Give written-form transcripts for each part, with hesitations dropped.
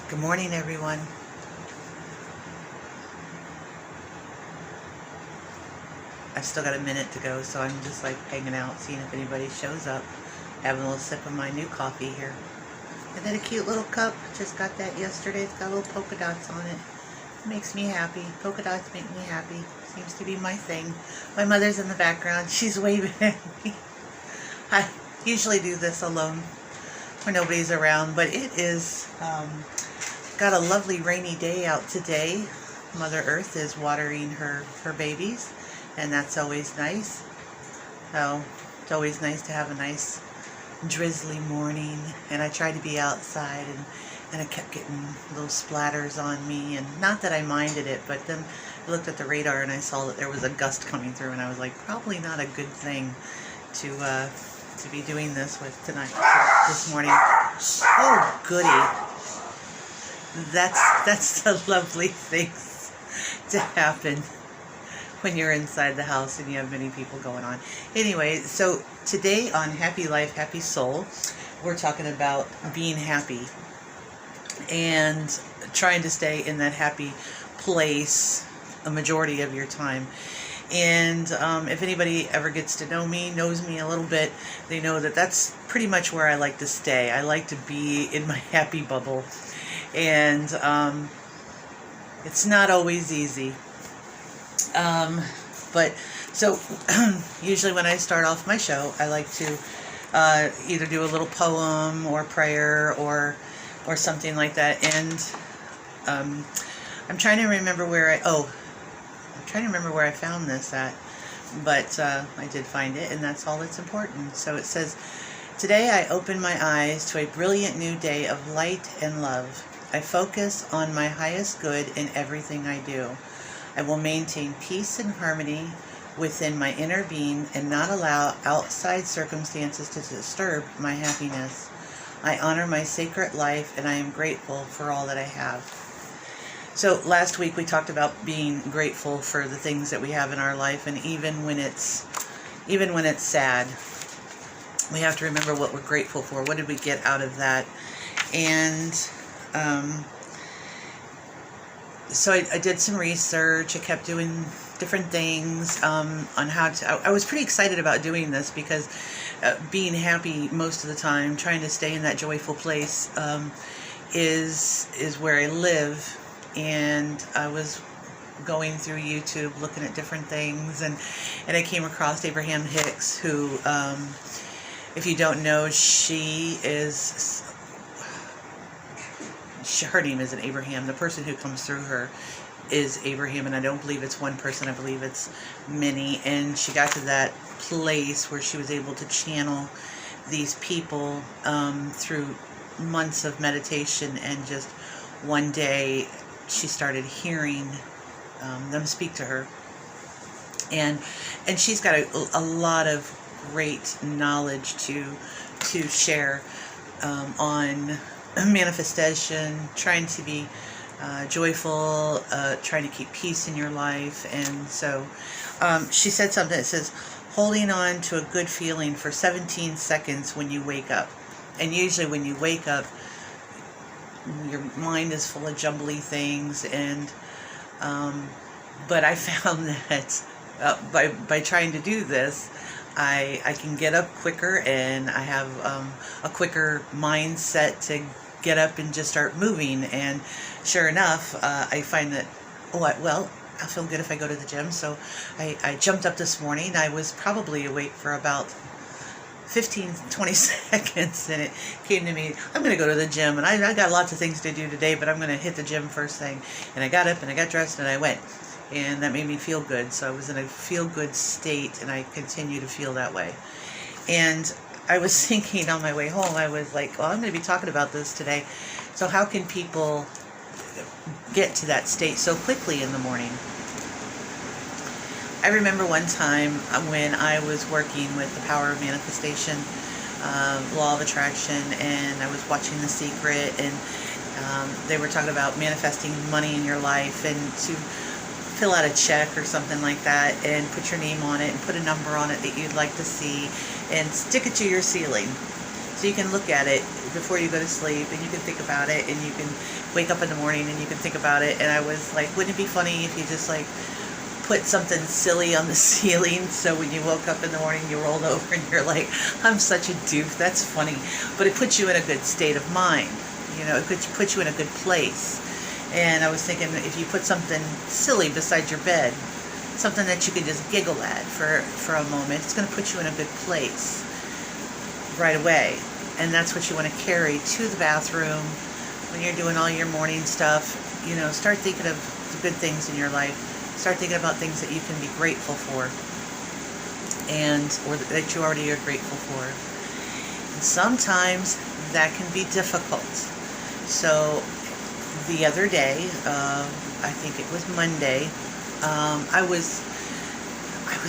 Good morning, everyone. I've still got a minute to go, so I'm just like hanging out, seeing if anybody shows up. Having a little sip of my new coffee here. And then a cute little cup. Just got that yesterday. It's got little polka dots on it. Makes me happy. Polka dots make me happy. Seems to be my thing. My mother's in the background. She's waving at me. I usually do this alone when nobody's around, but it is got a lovely rainy day out today. Mother Earth is watering her babies, and that's always nice. So it's always nice to have a nice drizzly morning, and I tried to be outside, and I kept getting little splatters on me, and not that I minded it, but then I looked at the radar and I saw that there was a gust coming through, and I was like, probably not a good thing to be doing this with this morning. Oh goody. That's the lovely things to happen when you're inside the house and you have many people going on. Anyway, so today on Happy Life, Happy Soul, we're talking about being happy and trying to stay in that happy place a majority of your time. And if anybody ever gets to know me, knows me a little bit, they know that that's pretty much where I like to stay. I like to be in my happy bubble. And it's not always easy. But so usually when I start off my show, I like to either do a little poem or prayer or something like that. And I'm trying to remember where I found this at, but I did find it, and that's all that's important. So it says, "Today I open my eyes to a brilliant new day of light and love. I focus on my highest good in everything I do. I will maintain peace and harmony within my inner being and not allow outside circumstances to disturb my happiness. I honor my sacred life, and I am grateful for all that I have." So last week we talked about being grateful for the things that we have in our life, and even when it's sad, we have to remember what we're grateful for. What did we get out of that? And so I did some research. I kept doing different things on how to. I was pretty excited about doing this because being happy most of the time, trying to stay in that joyful place, is where I live. And I was going through YouTube, looking at different things, and I came across Abraham Hicks, who, if you don't know, her name isn't Abraham. The person who comes through her is Abraham, and I don't believe it's one person. I believe it's many. And she got to that place where she was able to channel these people through months of meditation, and just one day she started hearing them speak to her, and she's got a lot of great knowledge to share on manifestation, trying to be joyful, trying to keep peace in your life. And so she said something that says, holding on to a good feeling for 17 seconds when you wake up. And usually when you wake up, your mind is full of jumbly things, and but I found that by trying to do this, I can get up quicker, and I have a quicker mindset to get up and just start moving. And sure enough, I find that, I feel good if I go to the gym. So I jumped up this morning. I was probably awake for about 15-20 seconds, and it came to me, I'm going to go to the gym, and I got lots of things to do today, but I'm going to hit the gym first thing. And I got up and I got dressed and I went, and that made me feel good. So I was in a feel good state, and I continue to feel that way. And I was thinking on my way home, I was like, well, I'm going to be talking about this today. So how can people get to that state so quickly in the morning? I remember one time when I was working with the power of manifestation, law of attraction, and I was watching The Secret, and they were talking about manifesting money in your life, and to fill out a check or something like that, and put your name on it, and put a number on it that you'd like to see, and stick it to your ceiling. So you can look at it before you go to sleep, and you can think about it, and you can wake up in the morning and you can think about it. And I was like, wouldn't it be funny if you just like put something silly on the ceiling, so when you woke up in the morning you rolled over and you're like, I'm such a doof, that's funny. But it puts you in a good state of mind, you know, it could put you in a good place. And I was thinking, if you put something silly beside your bed, something that you could just giggle at for a moment, it's going to put you in a good place right away. And that's what you want to carry to the bathroom when you're doing all your morning stuff. You know, start thinking of the good things in your life. Start thinking about things that you can be grateful for, or that you already are grateful for. And sometimes that can be difficult. So the other day, I think it was Monday, I was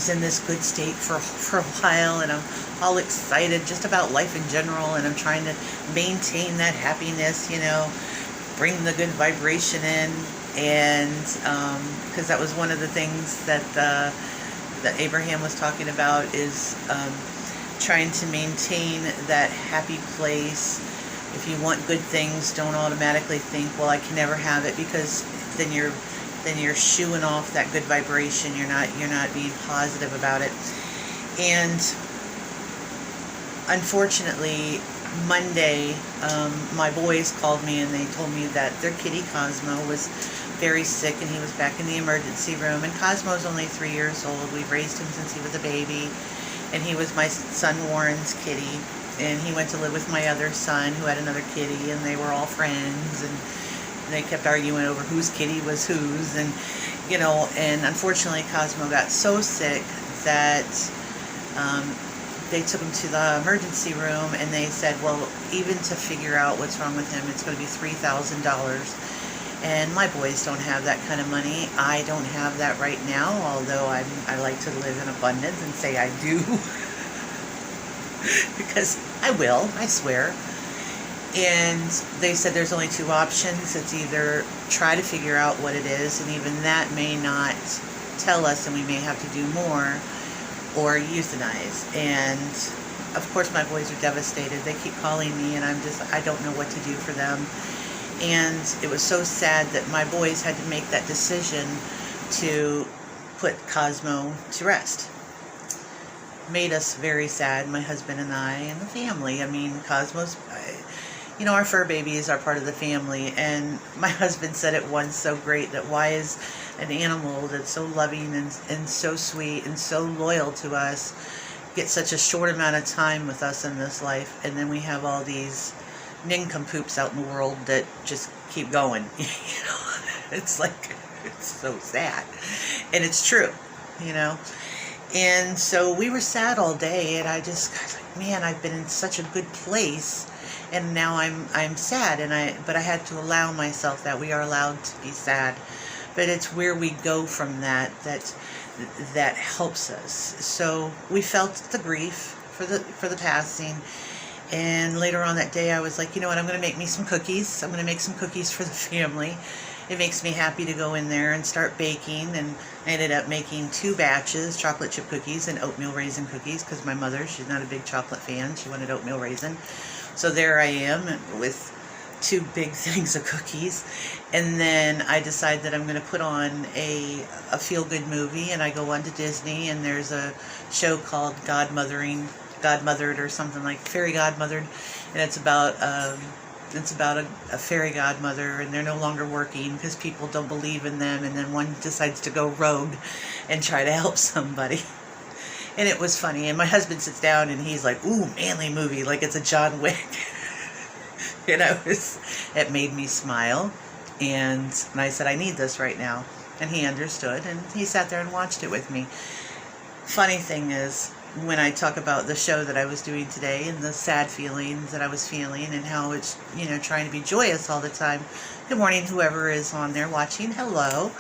in this good state for a while, and I'm all excited just about life in general, and I'm trying to maintain that happiness, you know, bring the good vibration in. And because that was one of the things that Abraham was talking about, is trying to maintain that happy place. If you want good things, don't automatically think, well, I can never have it, because then you're shooing off that good vibration. You're not being positive about it. And unfortunately, Monday, my boys called me and they told me that their kitty Cosmo was very sick, and he was back in the emergency room. And Cosmo's only 3 years old. We've raised him since he was a baby, and he was my son Warren's kitty. And he went to live with my other son, who had another kitty, and they were all friends, and they kept arguing over whose kitty was whose. And you know, and unfortunately Cosmo got so sick that they took him to the emergency room, and they said, well, even to figure out what's wrong with him, it's going to be $3,000. And my boys don't have that kind of money. I don't have that right now, although I like to live in abundance and say I do. Because I will, I swear. And they said there's only two options. It's either try to figure out what it is, and even that may not tell us, and we may have to do more, or euthanize. And of course my boys are devastated. They keep calling me, and I don't know what to do for them. And it was so sad that my boys had to make that decision to put Cosmo to rest. Made us very sad, my husband and I, and the family. I mean, Cosmo's, you know, our fur babies are part of the family. And my husband said it once so great, that why is an animal that's so loving and so sweet and so loyal to us get such a short amount of time with us in this life, and then we have all these nincompoops out in the world that just keep going. You know, it's like, it's so sad, and it's true, you know. And so we were sad all day, and I was like, man, I've been in such a good place, and now I'm sad. But I had to allow myself that. We are allowed to be sad, but it's where we go from that helps us. So we felt the grief for the passing. And later on that day, I was like, you know what, I'm going to make me some cookies. I'm going to make some cookies for the family. It makes me happy to go in there and start baking. And I ended up making 2 batches, chocolate chip cookies and oatmeal raisin cookies, because my mother, she's not a big chocolate fan. She wanted oatmeal raisin. So there I am with 2 big things of cookies. And then I decide that I'm going to put on a feel-good movie. And I go on to Disney, and there's a show called Godmothered or something, like Fairy Godmothered, and it's about a fairy godmother, and they're no longer working because people don't believe in them, and then one decides to go rogue and try to help somebody. And it was funny, and my husband sits down and he's like, ooh, manly movie, like it's a John Wick. And it made me smile, and I said, I need this right now. And he understood, and he sat there and watched it with me. Funny thing is, when I talk about the show that I was doing today and the sad feelings that I was feeling, and how it's, you know, trying to be joyous all the time. Good morning, whoever is on there watching. Hello.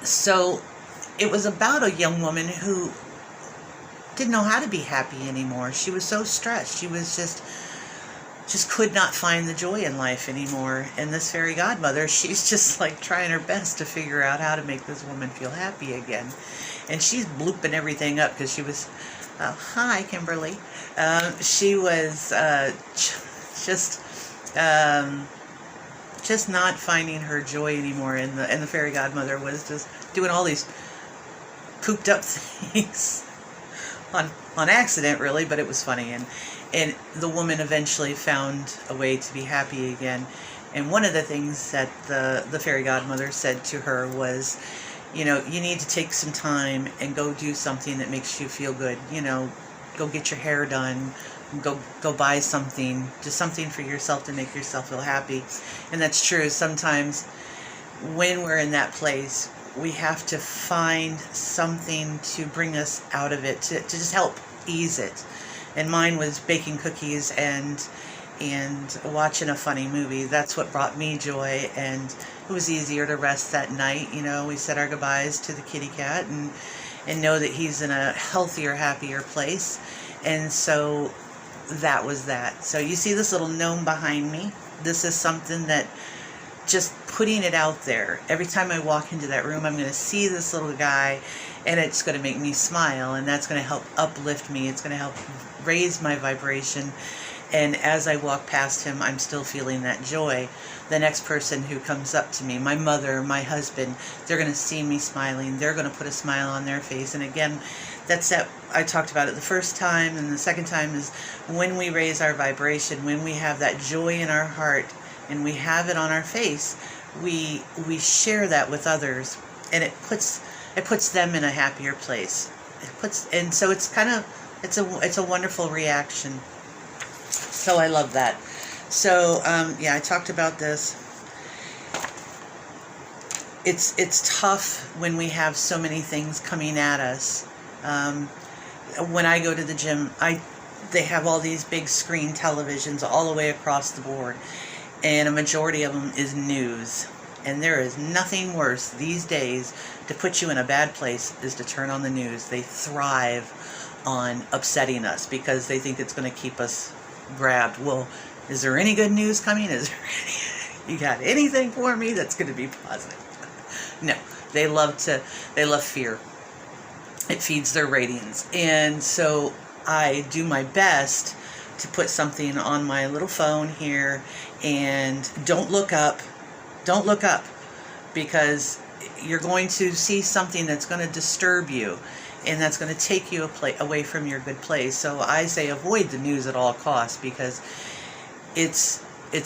So it was about a young woman who didn't know how to be happy anymore. She was so stressed. She was just could not find the joy in life anymore. And this fairy godmother, she's just like trying her best to figure out how to make this woman feel happy again. and she's blooping everything up because she was, hi, Kimberly. She was just not finding her joy anymore, and the fairy godmother was just doing all these pooped up things on accident, really, but it was funny. And the woman eventually found a way to be happy again. And one of the things that the fairy godmother said to her was, you know, you need to take some time and go do something that makes you feel good. You know, go get your hair done, go buy something, just something for yourself to make yourself feel happy. And that's true. Sometimes when we're in that place, we have to find something to bring us out of it, to just help ease it. And mine was baking cookies and watching a funny movie. That's what brought me joy, and it was easier to rest that night. You know, we said our goodbyes to the kitty cat and know that he's in a healthier, happier place. And so that was that. So you see this little gnome behind me? This is something that, just putting it out there. Every time I walk into that room, I'm going to see this little guy, and it's going to make me smile, and that's going to help uplift me. It's going to help raise my vibration. And as I walk past him, I'm still feeling that joy. The next person who comes up to me, my mother, my husband, they're going to see me smiling. They're going to put a smile on their face. And again, that's that. I talked about it the first time, and the second time is when we raise our vibration, when we have that joy in our heart and we have it on our face, we share that with others, and it puts them in a happier place. And so it's kind of, it's a wonderful reaction. So I love that. So yeah, I talked about this. It's tough when we have so many things coming at us. When I go to the gym, they have all these big screen televisions all the way across the board, and a majority of them is news. And there is nothing worse these days to put you in a bad place is to turn on the news. They thrive on upsetting us because they think it's going to keep us grabbed. Well, is there any good news coming? You got anything for me that's going to be positive? No, they love fear. It feeds their ratings. And so I do my best to put something on my little phone here, and don't look up, because you're going to see something that's going to disturb you, and that's going to take you away from your good place. So I say avoid the news at all costs, because it's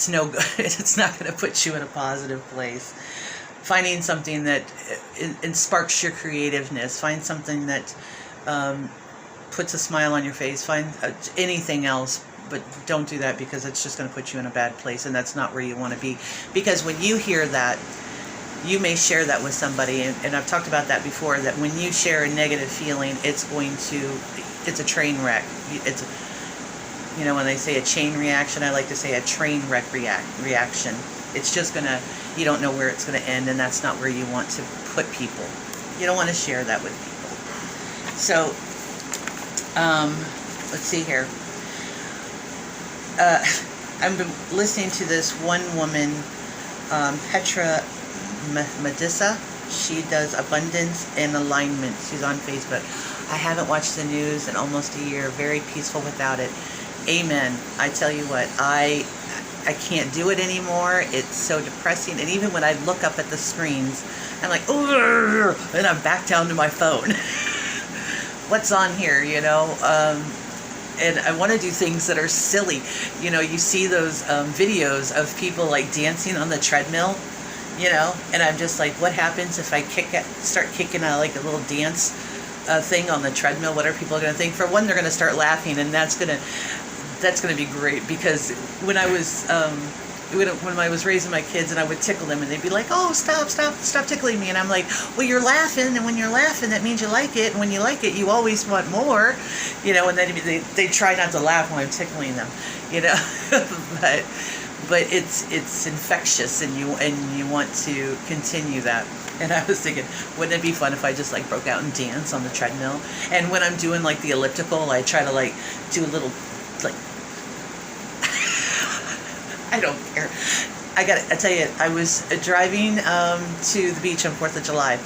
no good. It's not going to put you in a positive place. Finding something that sparks your creativeness. Find something that puts a smile on your face. Find anything else, but don't do that, because it's just going to put you in a bad place, and that's not where you want to be. Because when you hear that, you may share that with somebody, and I've talked about that before, that when you share a negative feeling, it's a train wreck. You know, when they say a chain reaction, I like to say a train wreck reaction. It's just going to, you don't know where it's going to end, and that's not where you want to put people. You don't want to share that with people. So, let's see here. I've been listening to this one woman, Petra Medissa. She does Abundance and Alignment. She's on Facebook. I haven't watched the news in almost a year. Very peaceful without it. Amen. I tell you what, I can't do it anymore. It's so depressing. And even when I look up at the screens, I'm like, oh, and I'm back down to my phone. What's on here, you know? And I want to do things that are silly. You know, you see those videos of people like dancing on the treadmill, you know, and I'm just like, what happens if I start kicking like a little dance thing on the treadmill? What are people going to think? For one, they're going to start laughing, and that's going to be great, because when I was when I was raising my kids and I would tickle them, and they'd be like, oh, stop tickling me. And I'm like, well, you're laughing, and when you're laughing, that means you like it. And when you like it, you always want more, you know, and then they try not to laugh when I'm tickling them, you know, but it's infectious, and you want to continue that. And I was thinking, wouldn't it be fun if I just like broke out and dance on the treadmill? And when I'm doing like the elliptical, I try to like do a little like, I don't care. I tell you, I was driving to the beach on 4th of July,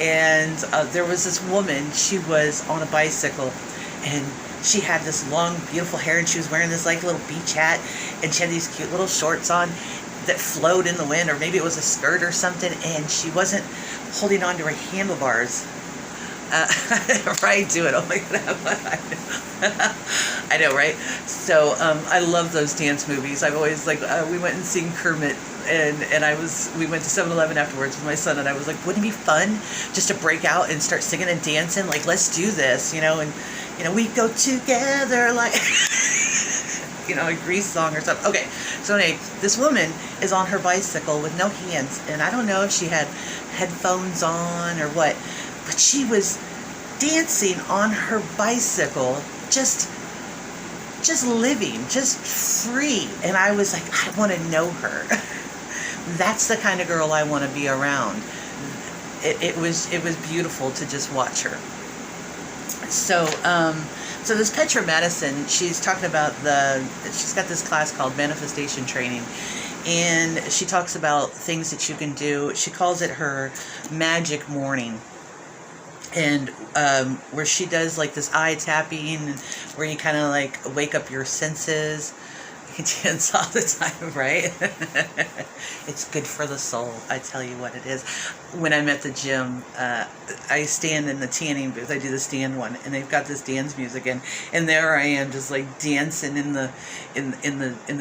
And there was this woman, she was on a bicycle, and she had this long, beautiful hair, and she was wearing this like little beach hat, and she had these cute little shorts on that flowed in the wind, or maybe it was a skirt or something, and she wasn't holding on to her handlebars. Right, do it. Oh my God, I know, right? So I love those dance movies. I've always like we went and seen Kermit, and we went to 7-Eleven afterwards with my son, and I was like, wouldn't it be fun just to break out and start singing and dancing? Like, let's do this, you know, and we go together like a Grease song or something. Okay, so anyway, this woman is on her bicycle with no hands, and I don't know if she had headphones on or what, but she was dancing on her bicycle, just living, just free. And I was like, I want to know her. That's the kind of girl I want to be around. It was beautiful to just watch her. So so this Petra Madison, she's talking about she's got this class called Manifestation Training, and she talks about things that you can do. She calls it her magic morning. And where she does like this eye tapping, where you kind of like wake up your senses. You can dance all the time, right? It's good for the soul, I tell you what it is. When I'm at the gym, I stand in the tanning booth. I do the stand one, and they've got this dance music, and there I am, just like dancing in the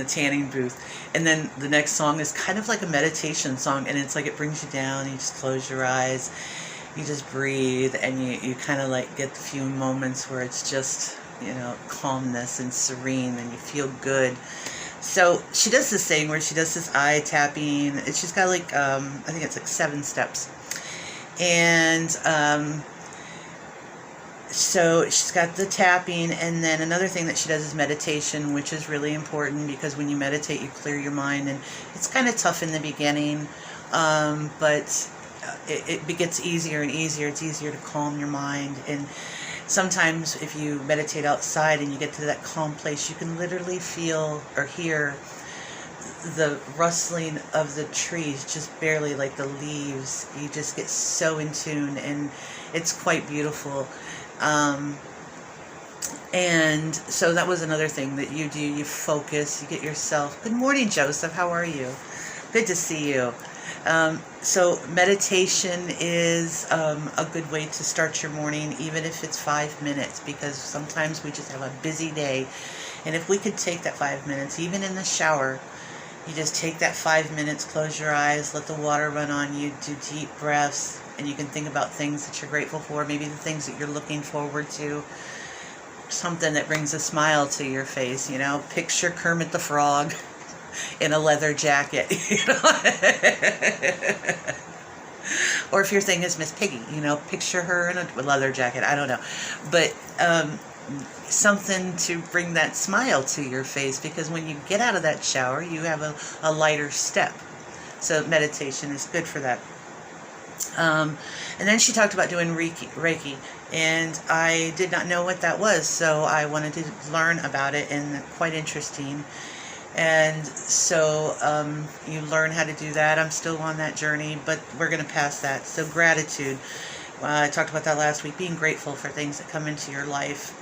tanning booth. And then the next song is kind of like a meditation song, and it's like it brings you down. You just close your eyes. You just breathe, and you kind of like get the few moments where it's just, calmness and serene, and you feel good. So she does this thing where she does this eye tapping, and she's got like, I think it's like 7 steps. And so she's got the tapping, and then another thing that she does is meditation, which is really important, because when you meditate, you clear your mind, and it's kind of tough in the beginning, but it gets easier and easier. It's easier to calm your mind. And sometimes if you meditate outside and you get to that calm place, you can literally feel or hear the rustling of the trees, just barely, like the leaves. You just get so in tune, and it's quite beautiful. And so that was another thing that you do. You focus, you get yourself. Good morning, Joseph. How are you? Good to see you. So meditation is a good way to start your morning, even if it's 5 minutes, because sometimes we just have a busy day. And if we could take that 5 minutes, even in the shower, you just take that 5 minutes, close your eyes, let the water run on you, do deep breaths, and you can think about things that you're grateful for, maybe the things that you're looking forward to, something that brings a smile to your face, picture Kermit the Frog in a leather jacket, or if your thing is Miss Piggy, picture her in a leather jacket. I don't know, but something to bring that smile to your face, because when you get out of that shower, you have a lighter step. So meditation is good for that. And then she talked about doing Reiki, and I did not know what that was, so I wanted to learn about it, and quite interesting. And so you learn how to do that. I'm still on that journey, but we're going to pass that. So gratitude. I talked about that last week, being grateful for things that come into your life,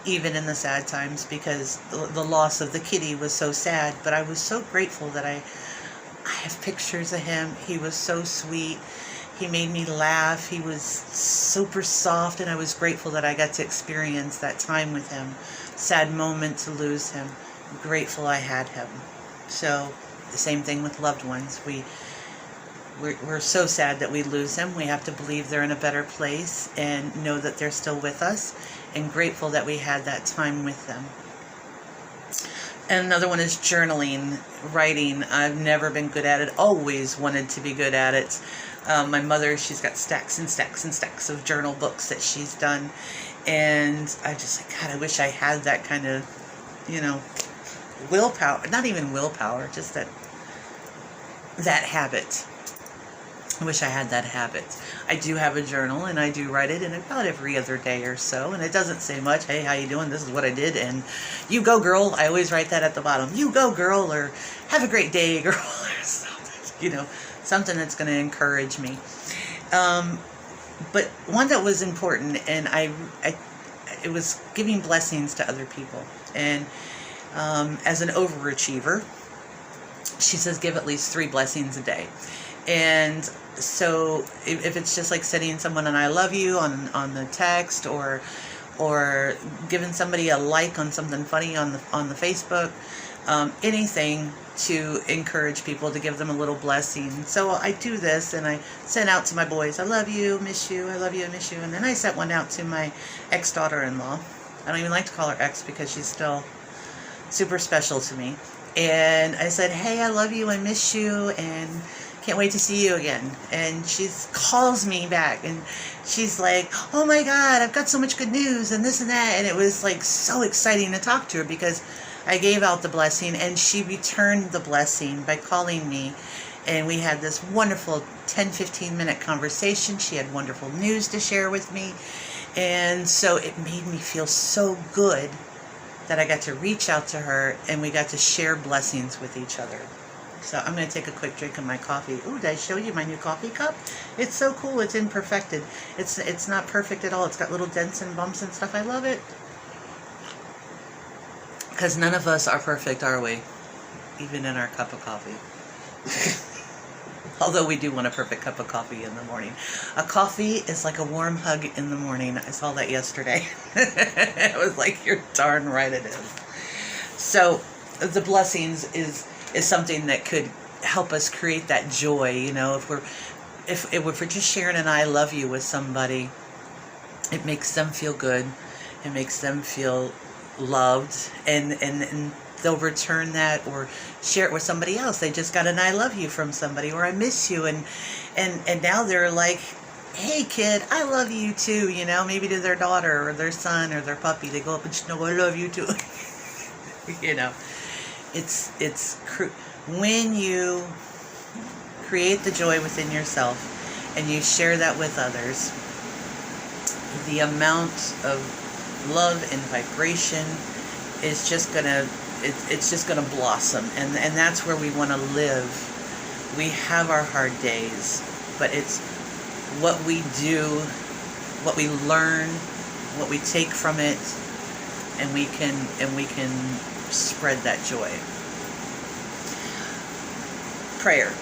even in the sad times, because the loss of the kitty was so sad, but I was so grateful that I have pictures of him. He was so sweet. He made me laugh. He was super soft, and I was grateful that I got to experience that time with him. Sad moment to lose him. Grateful I had him. So the same thing with loved ones. We're so sad that we lose them. We have to believe they're in a better place and know that they're still with us, and grateful that we had that time with them. And another one is journaling, writing. I've never been good at it. Always wanted to be good at it. My mother, she's got stacks and stacks and stacks of journal books that she's done. And I just like, God, I wish I had that kind of, willpower. Not even willpower, just that habit. I wish I had that habit. I do have a journal, and I do write it in about every other day or so, and it doesn't say much. Hey, how you doing? This is what I did, and you go, girl. I always write that at the bottom. You go, girl, or have a great day, girl, or something, something that's going to encourage me. but one that was important, and it was giving blessings to other people. And as an overachiever, she says give at least 3 blessings a day. And so if it's just like sending someone an I love you on the text, or giving somebody a like on something funny on the Facebook, anything to encourage people, to give them a little blessing. So I do this, and I send out to my boys, I love you, miss you, I love you, I miss you. And then I sent one out to my ex-daughter-in-law. I don't even like to call her ex because she's still super special to me. And I said, hey, I love you, I miss you, and can't wait to see you again. And she calls me back, and she's like, oh my God, I've got so much good news, and this and that. And it was like so exciting to talk to her, because I gave out the blessing, and she returned the blessing by calling me. And we had this wonderful 10-15 minute conversation. She had wonderful news to share with me. And so it made me feel so good that I got to reach out to her, and we got to share blessings with each other. So I'm going to take a quick drink of my coffee. Ooh, did I show you my new coffee cup? It's so cool. It's imperfected. It's not perfect at all. It's got little dents and bumps and stuff. I love it. Because none of us are perfect, are we? Even in our cup of coffee. Although we do want a perfect cup of coffee in the morning. A coffee is like a warm hug in the morning. I saw that yesterday. It was like, you're darn right it is. So the blessings is something that could help us create that joy. You know, if we're just sharing an I love you with somebody, it makes them feel good. It makes them feel loved, and they'll return that, or share it with somebody else. They just got an I love you from somebody, or I miss you, and now they're like, hey kid, I love you too. You know, maybe to their daughter or their son or their puppy, they go up and just know I love you too. You know, when you create the joy within yourself and you share that with others, the amount of love and vibration is just gonna blossom, and that's where we want to live. We have our hard days, but it's what we do, what we learn, what we take from it, and we can spread that joy. Prayer.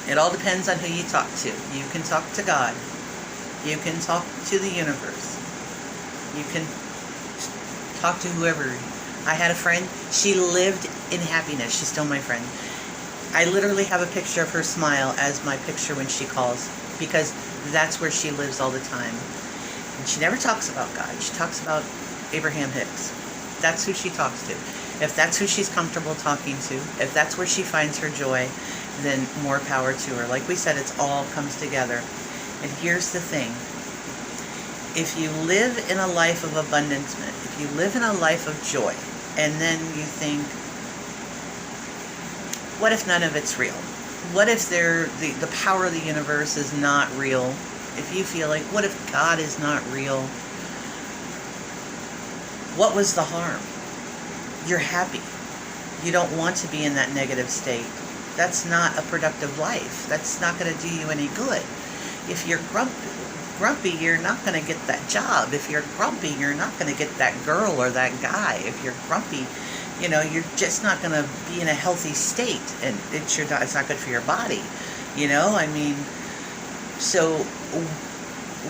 It all depends on who you talk to. You can talk to God. You can talk to the universe. You can talk to whoever. I had a friend, she lived in happiness. She's still my friend. I literally have a picture of her smile as my picture when she calls, because that's where she lives all the time. And she never talks about God. She talks about Abraham Hicks. That's who she talks to. If that's who she's comfortable talking to, if that's where she finds her joy, then more power to her. Like we said, it's all comes together. And here's the thing. If you live in a life of abundance, if you live in a life of joy, and then you think, what if none of it's real? What if the power of the universe is not real? If you feel like, what if God is not real? What was the harm? You're happy. You don't want to be in that negative state. That's not a productive life. That's not going to do you any good. If you're grumpy, you're not going to get that job. If you're grumpy, you're not going to get that girl or that guy. If you're grumpy, you know, you're just not going to be in a healthy state, and it's not good for your body. You know, I mean, so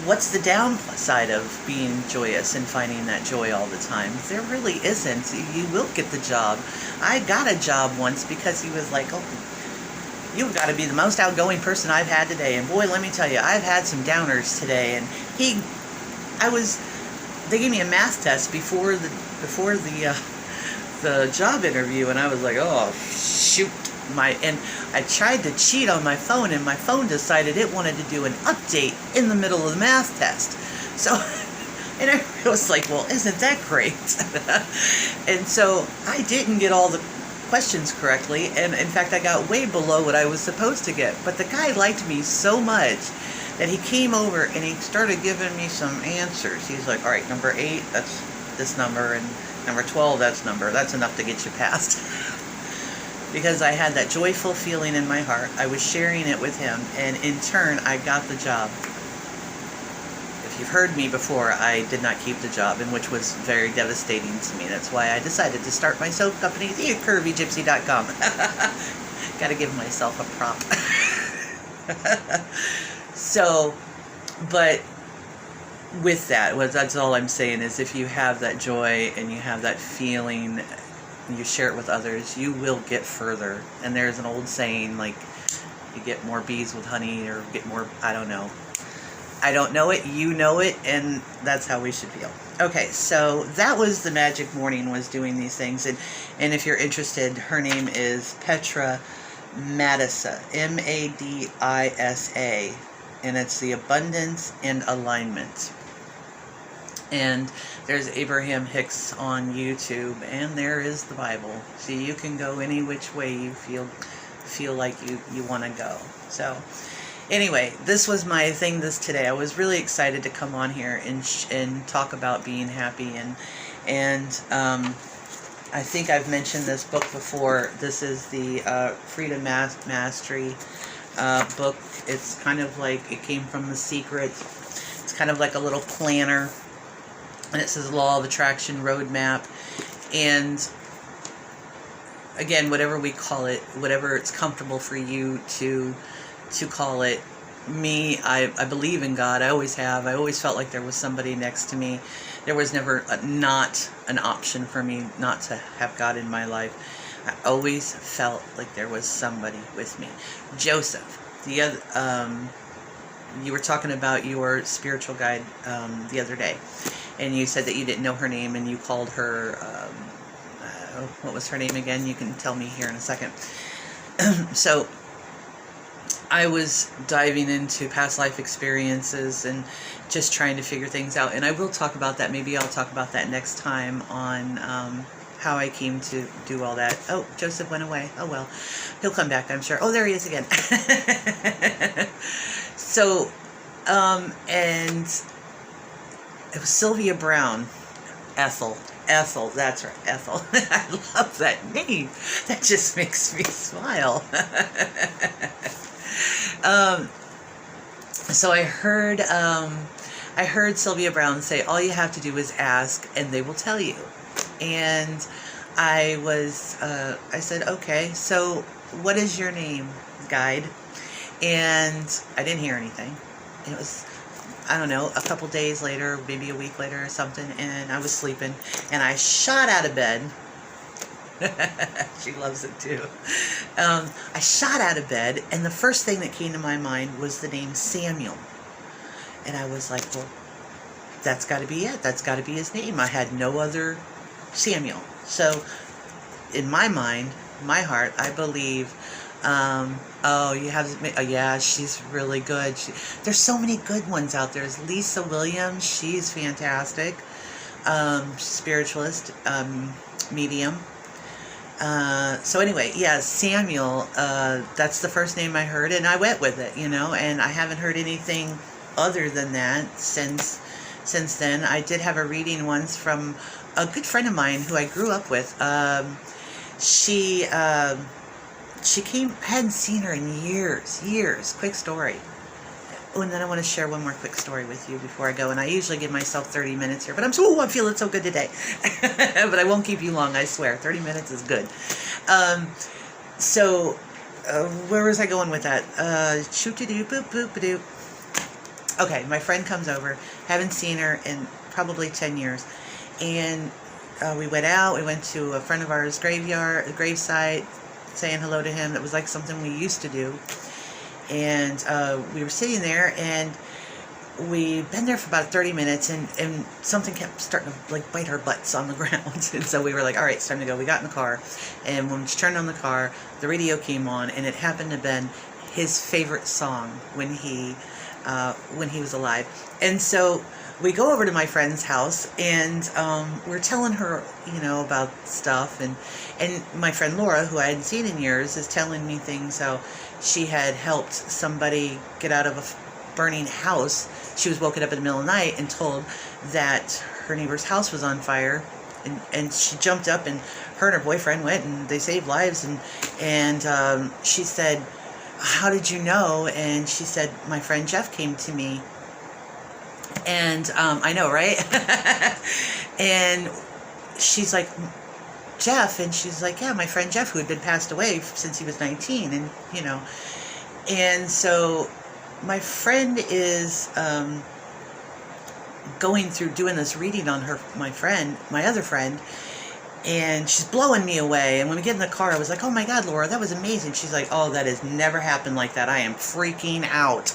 what's the downside of being joyous and finding that joy all the time? There really isn't. You will get the job. I got a job once because he was like, oh, you've got to be the most outgoing person I've had today. And boy, let me tell you, I've had some downers today. And they gave me a math test before the job interview, and I was like, oh shoot, and I tried to cheat on my phone, and my phone decided it wanted to do an update in the middle of the math test. So, and I was like, well, isn't that great? And so I didn't get all the questions correctly, and in fact I got way below what I was supposed to get, but the guy liked me so much that he came over and he started giving me some answers. He's like, all right, number 8, that's this number, and number 12, that's enough to get you past. Because I had that joyful feeling in my heart, I was sharing it with him, and in turn I got the job. you've heard me before, I did not keep the job, and which was very devastating to me. That's why I decided to start my soap company, thecurvygypsy.com. Gotta give myself a prop. So, but with that, that's all I'm saying is if you have that joy and you have that feeling and you share it with others, you will get further. And there's an old saying, like, you get more bees with honey, or get more, I don't know. I don't know it, you know it, and that's how we should feel. Okay, so that was the magic morning, was doing these things. And if you're interested, her name is Petra Madisa, Madisa, and it's the abundance and alignment. And there's Abraham Hicks on YouTube, and there is the Bible. So you can go any which way you feel like you want to go. So anyway, this was my thing today. I was really excited to come on here and talk about being happy, and I think I've mentioned this book before. This is the Freedom Mastery book. It's kind of like, it came from The Secret. It's kind of like a little planner, and it says Law of Attraction Roadmap. And again, whatever we call it, whatever it's comfortable for you to call it. Me, I believe in God. I always have. I always felt like there was somebody next to me. There was never not an option for me not to have God in my life. I always felt like there was somebody with me. Joseph, the other, you were talking about your spiritual guide the other day, and you said that you didn't know her name, and you called her, what was her name again? You can tell me here in a second. So I was diving into past life experiences and just trying to figure things out. And I will talk about that. Maybe I'll talk about that next time on how I came to do all that. Oh, Joseph went away. Oh, well. He'll come back, I'm sure. Oh, there he is again. So, and it was Sylvia Brown. Ethel, that's right, Ethel. I love that name. That just makes me smile. So I heard Sylvia Brown say, all you have to do is ask and they will tell you. And I said, okay, so what is your name, guide? And I didn't hear anything. It was, I don't know, a couple days later, maybe a week later or something, and I was sleeping, and I shot out of bed. She loves it too. I shot out of bed, and the first thing that came to my mind was the name Samuel. And I was like, well, that's got to be it. That's got to be his name. I had no other Samuel. So in my mind, my heart, I believe, oh, you have, yeah, she's really good. There's so many good ones out there. There's Lisa Williams. She's fantastic. Spiritualist, medium. So anyway, yeah, Samuel, that's the first name I heard, and I went with it, you know, and I haven't heard anything other than that since then. I did have a reading once from a good friend of mine who I grew up with. She came, I hadn't seen her in years. Quick story. Oh, and then I want to share one more quick story with you before I go. And I usually give myself 30 minutes here, but I'm feeling so good today. But I won't keep you long, I swear. 30 minutes is good. So, where was I going with that? Shoot-a-doo, boop-boop-a-doo. Okay, my friend comes over. Haven't seen her in probably 10 years. And we went out. We went to a friend of ours' gravesite, saying hello to him. It was like something we used to do. And we were sitting there, and we'd been there for about 30 minutes, and something kept starting to like bite our butts on the ground. And so we were like, all right, it's time to go. We got in the car, and when we turned on the car, the radio came on, and it happened to have been his favorite song when he was alive. And so we go over to my friend's house, and we're telling her, you know, about stuff, and my friend Laura, who I hadn't seen in years, is telling me things how she had helped somebody get out of a burning house. She was woken up in the middle of the night and told that her neighbor's house was on fire, and she jumped up, and her and her boyfriend went, and they saved lives. And she said, how did you know? And she said, my friend Jeff came to me And I know, right? And she's like, Jeff, and she's like, yeah, my friend Jeff, who had been passed away since he was 19, and and so my friend is going through doing this reading on my other friend, and she's blowing me away. And when we get in the car, I was like, oh my God, Laura, that was amazing. She's like, oh, that has never happened like that. I am freaking out.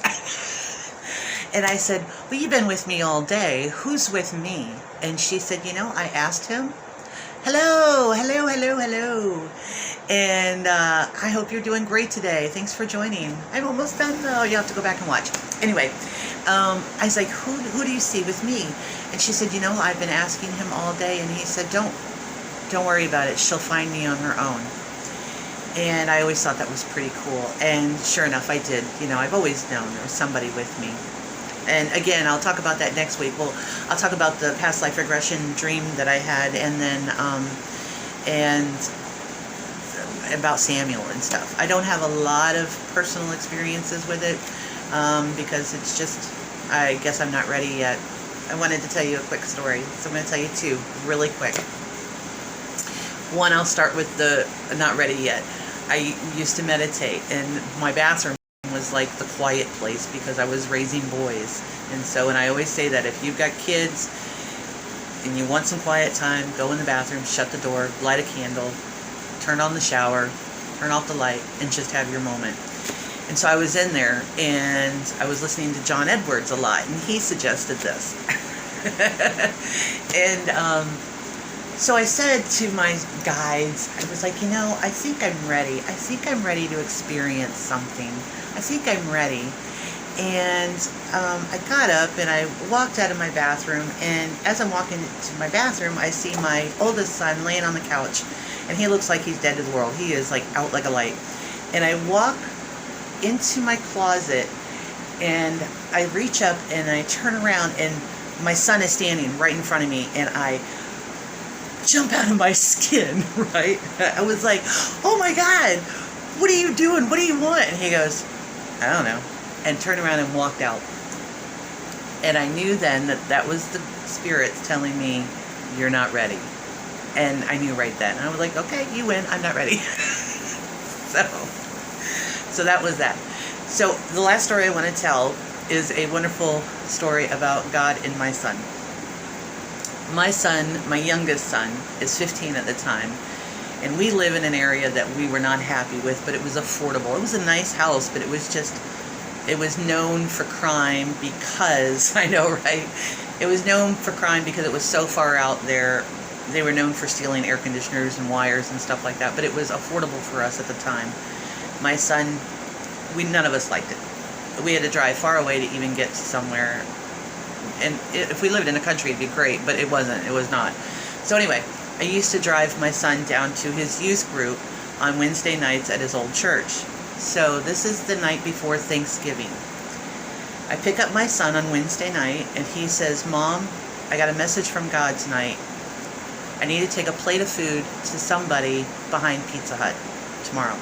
And I said, well, you've been with me all day. Who's with me? And she said, I asked him. Hello. And I hope you're doing great today. Thanks for joining. I'm almost done though. You'll have to go back and watch. Anyway, I was like, who do you see with me? And she said, I've been asking him all day. And he said, don't worry about it. She'll find me on her own. And I always thought that was pretty cool. And sure enough, I did. I've always known there was somebody with me. And again, I'll talk about that next week. Well, I'll talk about the past life regression dream that I had, and then and about Samuel and stuff. I don't have a lot of personal experiences with it because it's just, I guess I'm not ready yet. I wanted to tell you a quick story, so I'm going to tell you two really quick. One, I'll start with the not ready yet. I used to meditate, and my bathroom was like the quiet place because I was raising boys. And I always say that if you've got kids and you want some quiet time, go in the bathroom, shut the door, light a candle, turn on the shower, turn off the light, and just have your moment. And so I was in there, and I was listening to John Edwards a lot, and he suggested this. And so I said to my guides, I was like, I think I'm ready. I think I'm ready to experience something. I think I'm ready. And I got up and I walked out of my bathroom, and as I'm walking to my bathroom, I see my oldest son laying on the couch, and he looks like he's dead to the world. He is like out like a light. And I walk into my closet, and I reach up and I turn around, and my son is standing right in front of me, and I jump out of my skin, right? I was like, oh my God, what are you doing? What do you want? And he goes, I don't know, and turned around and walked out. And I knew then that was the spirits telling me, you're not ready. And I knew right then. I was like, okay, you win, I'm not ready. So that was that. So the last story I want to tell is a wonderful story about God and my son. My son, my youngest son, is 15 at the time, and we live in an area that we were not happy with, but it was affordable. It was a nice house, but it was known for crime because, I know, right? It was known for crime because it was so far out there. They were known for stealing air conditioners and wires and stuff like that, but it was affordable for us at the time. My son, none of us liked it. We had to drive far away to even get somewhere. And if we lived in the country, it'd be great, but it wasn't. It was not. So anyway, I used to drive my son down to his youth group on Wednesday nights at his old church. So this is the night before Thanksgiving. I pick up my son on Wednesday night, and he says, Mom, I got a message from God tonight. I need to take a plate of food to somebody behind Pizza Hut tomorrow.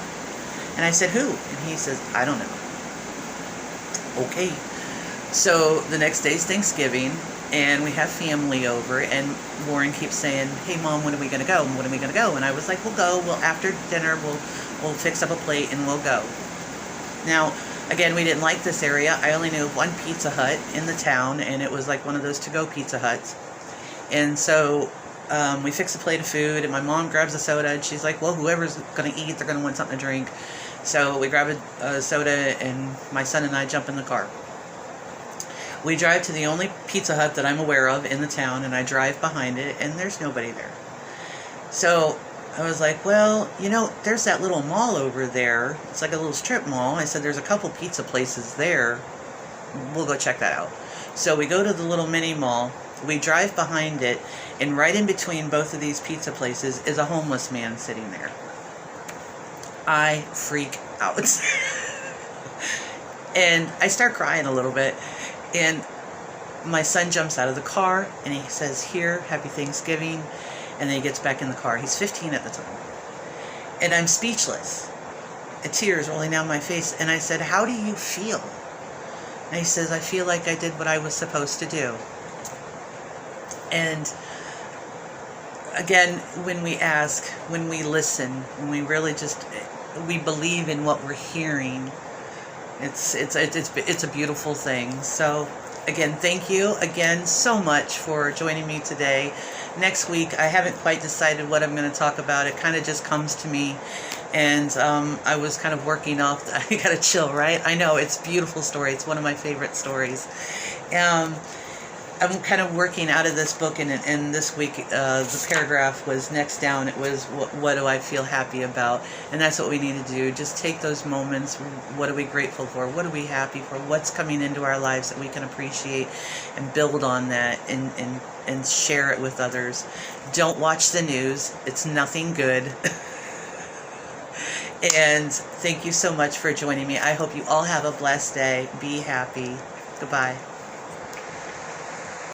And I said, who? And he says, I don't know. Okay. So the next day's Thanksgiving, and we have family over, and Warren keeps saying, hey Mom, when are we going to go? When are we going to go? And I was like, we'll go. Well, after dinner, we'll fix up a plate and we'll go. Now, again, we didn't like this area. I only knew one Pizza Hut in the town, and it was like one of those to-go Pizza Huts. And so we fix a plate of food, and my mom grabs a soda, and she's like, well, whoever's going to eat, they're going to want something to drink. So we grab a soda, and my son and I jump in the car. We drive to the only Pizza Hut that I'm aware of in the town, and I drive behind it, and there's nobody there. So I was like, well, there's that little mall over there. It's like a little strip mall. I said, there's a couple pizza places there. We'll go check that out. So we go to the little mini mall. We drive behind it, and right in between both of these pizza places is a homeless man sitting there. I freak out. And I start crying a little bit. And my son jumps out of the car, and he says, here, happy Thanksgiving. And then he gets back in the car. He's 15 at the time. And I'm speechless. Tears rolling down my face. And I said, how do you feel? And he says, I feel like I did what I was supposed to do. And again, when we ask, when we listen, when we really just, we believe in what we're hearing, it's a beautiful thing. So again, thank you again so much for joining me today. Next week, I haven't quite decided what I'm going to talk about. It kind of just comes to me. And I was kind of working off, I gotta chill, right? I know, it's a beautiful story. It's one of my favorite stories. I'm kind of working out of this book, and this week the paragraph was next down. It was, what do I feel happy about? And that's what we need to do. Just take those moments. What are we grateful for? What are we happy for? What's coming into our lives that we can appreciate and build on that and share it with others. Don't watch the news. It's nothing good. And thank you so much for joining me. I hope you all have a blessed day. Be happy. Goodbye.